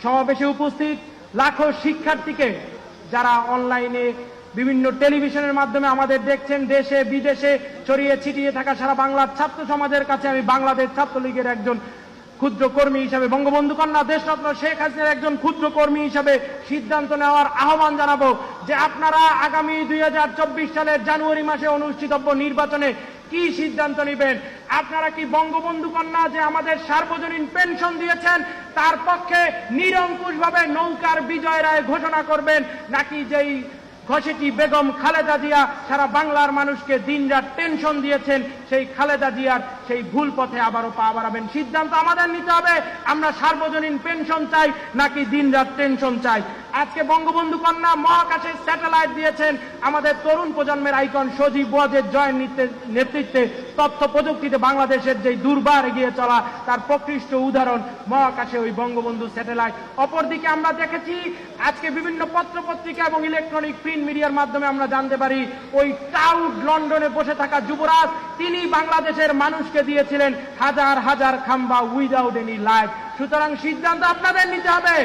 সমাবেশে উপস্থিত লাখো শিক্ষার্থীকে যারা অনলাইনে বিভিন্ন টেলিভিশনের মাধ্যমে আমাদের দেখছেন, দেশে বিদেশে ছড়িয়ে ছিটিয়ে থাকা সারা বাংলার ছাত্র সমাজের কাছে আমি বাংলাদেশ ছাত্রলীগের একজন ক্ষুদ্র কর্মী হিসাবে, বঙ্গবন্ধু কন্যা দেশরত্ন শেখ হাসিনার একজন ক্ষুদ্র কর্মী হিসাবে সিদ্ধান্ত নেওয়ার আহ্বান জানাবো যে আপনারা আগামী 2024 সালের জানুয়ারি মাসে অনুষ্ঠিতব্য নির্বাচনে কি সিদ্ধান্ত নেবেন। আপনারা কি বঙ্গবন্ধু কন্যা যে আমাদের সার্বজনীন পেনশন দিয়েছেন তার পক্ষে নিরঙ্কুশভাবে নৌকার বিজয় রায় ঘোষণা করবেন, নাকি যেই ঘসেটি বেগম খালেদা জিয়া সারা বাংলার মানুষকে দিনরাত টেনশন দিয়েছেন সেই খালেদা জিয়ার সেই ভুল পথে আবারও পা বাড়াবেন? সিদ্ধান্ত আমাদের নিতে হবে। আমরা সার্বজনীন পেনশন চাই নাকি দিনরাত টেনশন চাই? আজকে বঙ্গবন্ধু কন্যা মহাকাশে স্যাটেলাইট দিয়েছেন। আমাদের তরুণ প্রজন্মের আইকন সজীব ওয়াজেদ জয়ের নেতৃত্বে তথ্য প্রযুক্তিতে বাংলাদেশের যে দুর্বার এগিয়ে চলা তার প্রকৃষ্ট উদাহরণ মহাকাশে ওই বঙ্গবন্ধু স্যাটেলাইট। অপরদিকে আমরা দেখেছি আজকে বিভিন্ন পত্রপত্রিকা এবং ইলেকট্রনিক প্রিন্ট মিডিয়ার মাধ্যমে আমরা জানতে পারি ওই টাউড লন্ডনে বসে থাকা যুবরাজ তিনি বাংলাদেশের মানুষকে দিয়েছিলেন হাজার হাজার খাম্বা উইদাউট এনি লাইট। সুতরাং সিদ্ধান্ত আপনাদের নিতে হবে।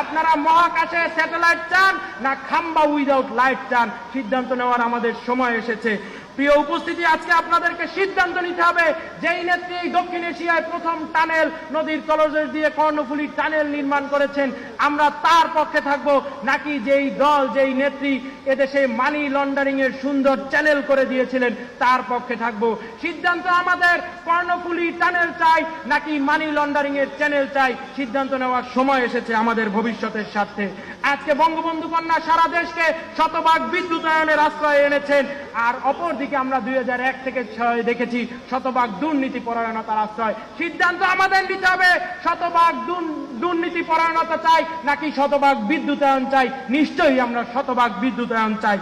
আপনারা মহাকাশে স্যাটেলাইট চান না খাম্বা উইদাউট লাইট চান? সিদ্ধান্ত নেওয়ার আমাদের সময় এসেছে। প্রিয় উপস্থিতি, আজকে আপনাদেরকে সিদ্ধান্ত নিতে হবে যেই নেত্রী দক্ষিণ এশিয়ায় প্রথম টানেল নদীর তলদেশ দিয়ে কর্ণফুলী টানেল নির্মাণ করেছেন আমরা তার পক্ষে থাকবো, নাকি যেই দল যেই নেত্রী এদেশে মানি লন্ডারিং এর সুন্দর চ্যানেল করে দিয়েছিলেন তার পক্ষে থাকবো? সিদ্ধান্ত আমাদের কর্ণফুলী টানেল চাই নাকি মানি লন্ডারিং এর চ্যানেল চাই? সিদ্ধান্ত নেওয়ার সময় এসেছে আমাদের ভবিষ্যতের স্বার্থে। আজকে বঙ্গবন্ধু কন্যা সারা দেশকে শতভাগ বিদ্যুতায়নের আশ্রয় এনেছেন, আর অপরদিকে আমরা 2001 থেকে 6 দেখেছি শতভাগ দুর্নীতি পরায়ণতার আশ্রয়। সিদ্ধান্ত আমাদের নিতে হবে, শতভাগ দুর্নীতি পরায়ণতা চাই নাকি শতভাগ বিদ্যুতায়ন চাই? নিশ্চয়ই আমরা শতভাগ বিদ্যুতায়ন চাই।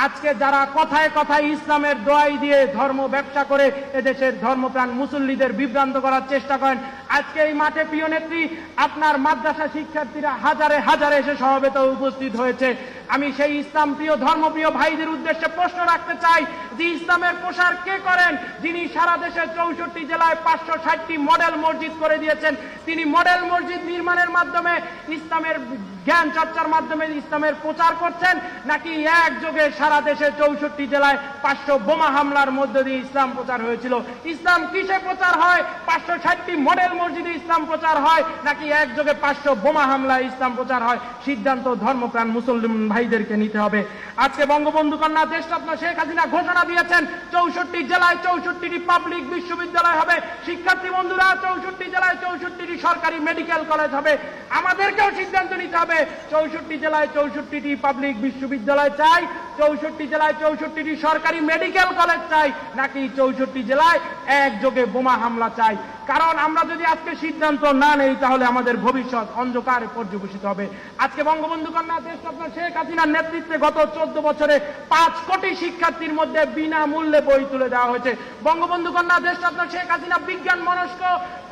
আজকে যারা কথায় কথায় ইসলামের দোয়াই দিয়ে ধর্ম ব্যবসা করে এদেশের ধর্মপ্রাণ মুসল্লিদের বিভ্রান্ত করার চেষ্টা করেন, আজকে এই মাঠে প্রিয় নেত্রী আপনার মাদ্রাসা শিক্ষার্থীরা হাজারে হাজারে এসে সমবেত উপস্থিত হয়েছে। আমি সেই ইসলাম প্রিয় ধর্মপ্রিয় ভাইদের উদ্দেশ্যে প্রশ্ন রাখতে চাই যে ইসলামের প্রসার কে করেন? যিনি সারা দেশের 64 জেলায় 560টি মডেল মসজিদ করে দিয়েছেন, তিনি মডেল মসজিদ নির্মাণের মাধ্যমে ইসলামের জ্ঞান চর্চার মাধ্যমে ইসলামের প্রচার করছেন, নাকি একযোগে সারা দেশে 64 জেলায় 500 বোমা হামলার মধ্য দিয়ে ইসলাম প্রচার হয়েছিল? ইসলাম কিসে প্রচার হয়? 560টি মডেল মসজিদে ইসলাম প্রচার হয় নাকি একযোগে 500 বোমা হামলায় ইসলাম প্রচার হয়? সিদ্ধান্ত ধর্মপ্রাণ মুসলিম ভাইদেরকে নিতে হবে। আজকে বঙ্গবন্ধু কন্যা দেশরত্ন শেখ হাসিনা ঘোষণা দিয়েছেন 64 জেলায় 64টি পাবলিক বিশ্ববিদ্যালয় হবে। শিক্ষার্থী বন্ধুরা, 64 জেলায় 64টি সরকারি মেডিকেল কলেজ হবে। আমাদেরকেও সিদ্ধান্ত নিতে হবে 64 জেলায় 64টি পাবলিক বিশ্ববিদ্যালয় চাই, 64 জেলায় 64টি সরকারি মেডিকেল কলেজ চাই, নাকি 64 জেলায় একযোগে বোমা হামলা চাই? কারণ আমরা যদি আজকে সিদ্ধান্ত না নেই তাহলে আমাদের ভবিষ্যৎ অন্ধকারে পর্যবসিত হবে। আজকে বঙ্গবন্ধু কন্যা দেশরত্ন শেখ হাসিনার নেতৃত্বে গত 14 বছরে 5 কোটি শিক্ষার্থীর মধ্যে বিনামূল্যে বই তুলে দেওয়া হয়েছে। বঙ্গবন্ধু কন্যা দেশরত্ন শেখ হাসিনা বিজ্ঞান মনস্ক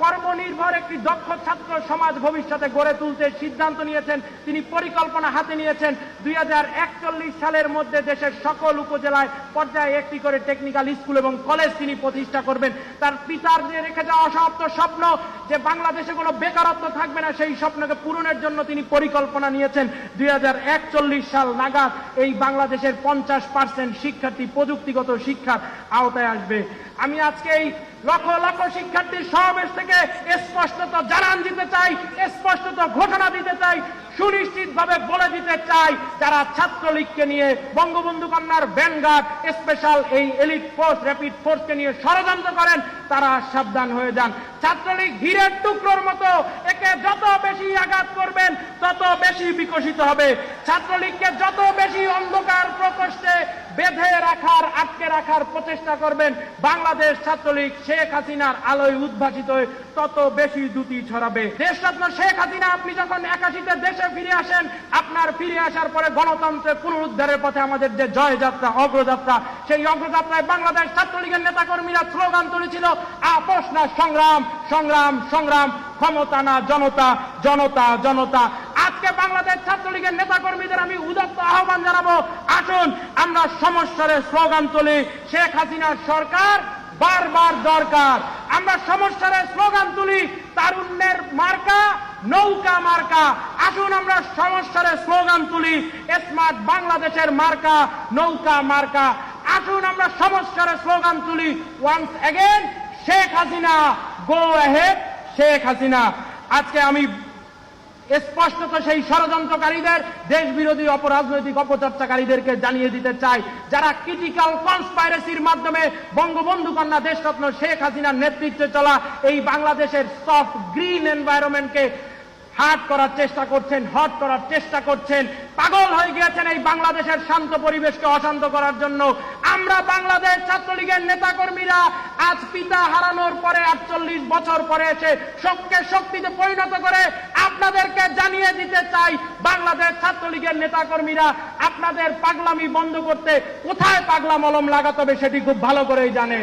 কর্মনির্ভর একটি দক্ষ ছাত্র সমাজ ভবিষ্যতে গড়ে তুলতে সিদ্ধান্ত নিয়েছেন। তিনি পরিকল্পনা হাতে নিয়েছেন 2041 সালের মধ্যে দেশের সকল উপজেলায় পর্যায়ে একটি করে টেকনিক্যাল স্কুল এবং কলেজ তিনি প্রতিষ্ঠা করবেন। তার পিতার যে রেখে যাওয়া অসমাপ্ত স্বপ্ন যে বাংলাদেশে কোনো বেকারত্ব থাকবে না, সেই স্বপ্নকে পূরণের জন্য তিনি পরিকল্পনা নিয়েছেন 2041 সাল নাগাদ এই বাংলাদেশের 50% শিক্ষার্থী প্রযুক্তিগত শিক্ষার আওতায় আসবে। আমি আজকে এই লক্ষ লক্ষ শিক্ষার্থীর সমাবেশ থেকে স্পষ্টত জানান দিতে চাই, স্পষ্টত ঘোষণা দিতে চাই, সুনিশ্চিতভাবে বলে দিতে চাই যারা ছাত্রলীগকে নিয়ে বঙ্গবন্ধু কন্যার ভ্যানগার্ড স্পেশাল এই এলিট ফোর্স র্যাপিড ফোর্সকে নিয়ে ষড়যন্ত্র করেন তারা সাবধান হয়ে যান। ছাত্রলীগ হীরের টুকরোর মতো, একে যত বেশি আঘাত করবেন তত বেশি বিকশিত হবে। ছাত্রলীগকে যত বেশি অন্ধকার প্রকোষ্ঠে বেঁধে রাখার আটকে রাখার প্রচেষ্টা করবেন, বাংলাদেশ ছাত্রলীগ শেখ হাসিনার আলোয় উদ্ভাসিত হয়ে তত বেশি দ্যুতি ছড়াবে। দেশরত্ন শেখ হাসিনা আপনি যখন 81-তে দেশে ফিরে আসেন, আপনার ফিরে আসার পরে গণতন্ত্রের পুনরুদ্ধারের পথে আমাদের যে জয়যাত্রা অগ্রযাত্রা, সেই অগ্রযাত্রায় বাংলাদেশ ছাত্রলীগের নেতাকর্মীরা স্লোগান তুলেছিল আপোষ না সংগ্রাম, সংগ্রাম সংগ্রাম, ক্ষমতা না জনতা, জনতা জনতা। আজকে বাংলাদেশ ছাত্রলীগের নেতাকর্মীদের আমি উদাত্ত আহ্বান জানাবো, আসুন আমরা সমস্যার স্লোগান তুলি শেখ হাসিনার সরকার বারবার দরকার। আমরা সমস্যার স্লোগান তুলি তারুণ্যের মার্কা নৌকা মার্কা। আসুন আমরা সমস্যার স্লোগান তুলি, স্মার্ট বাংলাদেশের মার্কা নৌকা মার্কা। আসুন আমরা সমস্যার স্লোগান তুলি, once again Sheikh Hasina, go ahead Sheikh Hasina. আজকে আমি স্পষ্টত সেই ষড়যন্ত্রকারীদের, দেশ বিরোধী অপরাজনৈতিক অপচর্চাকারীদেরকে জানিয়ে দিতে চাই, যারা ক্রিটিক্যাল কনস্পাইরেসির মাধ্যমে বঙ্গবন্ধু কন্যা দেশরত্ন শেখ হাসিনার নেতৃত্বে চলা এই বাংলাদেশের সফট গ্রিন এনভায়রনমেন্টকে হার্ট করার চেষ্টা করছেন, হট করার চেষ্টা করছেন, পাগল হয়ে গিয়েছেন এই বাংলাদেশের শান্ত পরিবেশকে অশান্ত করার জন্য। আমরা বাংলাদেশ ছাত্রলীগের নেতাকর্মীরা আজ পিতা হারানোর পরে 48 বছর পরে এসে শোককে শক্তিতে পরিণত করে আপনাদেরকে জানিয়ে দিতে চাই, বাংলাদেশ ছাত্রলীগের নেতাকর্মীরা আপনাদের পাগলামি বন্ধ করতে কোথায় পাগলা মলম লাগাতে হবে সেটি খুব ভালো করেই জানে।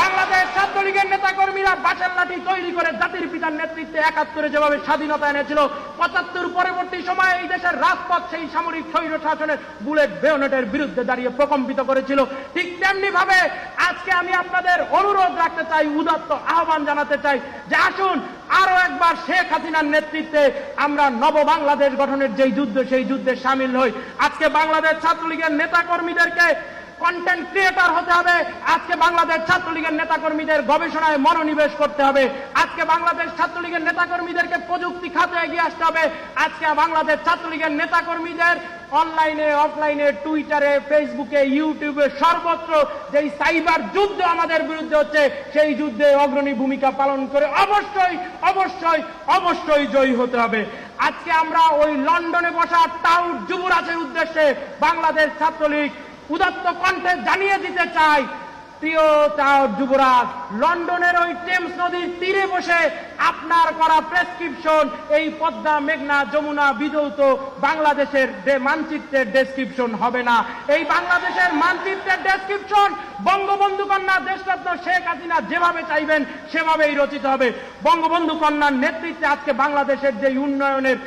বাংলাদেশ ছাত্রলীগের নেতাকর্মীরা বাঁশের লাঠি তৈরি করে জাতির পিতার নেতৃত্বে ৭১ যেভাবে স্বাধীনতা এনেছিল, ৭৫ পরবর্তী সময়ে এই দেশের রাজপথ সেই সামরিক স্বৈর শাসনের বুলেট বেয়োনেটের বিরুদ্ধে দাঁড়িয়ে প্রকম্পিত করেছিল, ঠিক তেমনি ভাবে আজকে আমি আপনাদের অনুরোধ রাখতে চাই, উদাত্ত আহ্বান জানাতে চাই যে আসুন আরো একবার শেখ হাসিনার নেতৃত্বে আমরা নব বাংলাদেশ গঠনের যেই যুদ্ধ, সেই যুদ্ধে সামিল হই। আজকে বাংলাদেশ ছাত্রলীগের নেতাকর্মীদেরকে কন্টেন্ট ক্রিয়েটর হতে হবে। আজকে বাংলাদেশ ছাত্রলীগের নেতাকর্মীদের গবেষণায় মনোনিবেশ করতে হবে। আজকে বাংলাদেশ ছাত্রলীগের নেতাকর্মীদেরকে প্রযুক্তি খাতে এগিয়ে আসতে হবে। আজকে বাংলাদেশ ছাত্রলীগের নেতাকর্মীদের অনলাইনে, অফলাইনে, টুইটারে, ফেসবুকে, ইউটিউবে সর্বত্র যেই সাইবার যুদ্ধ আমাদের বিরুদ্ধে হচ্ছে, সেই যুদ্ধে অগ্রণী ভূমিকা পালন করে অবশ্যই অবশ্যই অবশ্যই জয়ী হতে হবে। আজকে আমরা ওই লন্ডনে বসা টাউট যুবরাজের উদ্দেশ্যে বাংলাদেশ ছাত্রলীগ উদাত্ত কণ্ঠে জানিয়ে দিতে চাই, প্রিয় টাউট যুবরাজ, লন্ডনের ওই টেমস নদীর তীরে বসে আপনার করা প্রেসক্রিপশন এই পদ্মা, মেঘনা, যমুনা, বিধৌত বাংলাদেশের মানচিত্রের ডেসক্রিপশন হবে না। এই বাংলাদেশের মানচিত্রের ডেসক্রিপশন বঙ্গবন্ধু কন্যা দেশরত্ন শেখ হাসিনা যেভাবে চাইবেন সেভাবেই রচিত হবে। বঙ্গবন্ধু কন্যার নেতৃত্বে আজকে বাংলাদেশের যে উন্নয়নের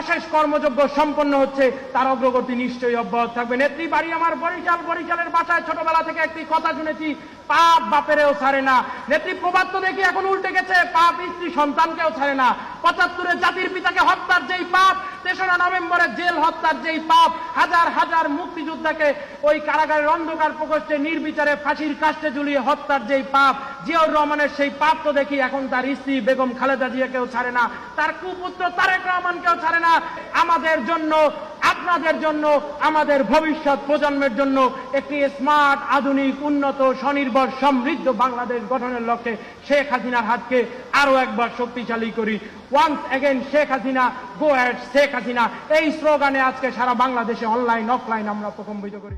অশেষ কর্মযজ্ঞ সম্পন্ন হচ্ছে, তার অগ্রগতি নিশ্চয়ই অব্যাহত থাকবে। নেত্রী বাড়ি আমার বরিশাল, বরিশালের বাসায় ছোটবেলা থেকে একটি কথা শুনেছি, পাপ বাপেরেও ছাড়ে না। নেত্রী প্রবাদ তো দেখি এখন উল্টে গেছে, পাপ স্ত্রী সন্তানকেও ছাড়ে না। ৭৫-এ জাতির পিতাকে হত্যার যেই পাপ, ৩রা নভেম্বরে জেল হত্যার যেই পাপ, হাজার হাজার মুক্তিযোদ্ধাকে ওই কারাগারের অন্ধকার প্রকোষ্ঠে নির্বিচারে ফাঁসির কাস্টে ঝুলিয়ে হত্যার যেই পাপ, জিয়াউর রহমানের সেই পাপ তো দেখি এখন তার স্ত্রী বেগম খালেদা জিয়াকেও ছাড়ে না, তার কুপুত্র তারেক রহমানকেও ছাড়ে না। আমাদের জন্য, আপনাদের জন্য, আমাদের ভবিষ্যৎ প্রজন্মের জন্য একটি স্মার্ট, আধুনিক, উন্নত, স্বনির্ভর, সমৃদ্ধ বাংলাদেশ গঠনের লক্ষ্যে শেখ হাসিনার হাতকে আরো একবার শক্তিশালী করি। Once again Sheikh Hasina, go ahead Sheikh Hasina, এই স্লোগানে আজকে সারা বাংলাদেশে অনলাইন, অফলাইন আমরা প্রকম্পিত করি।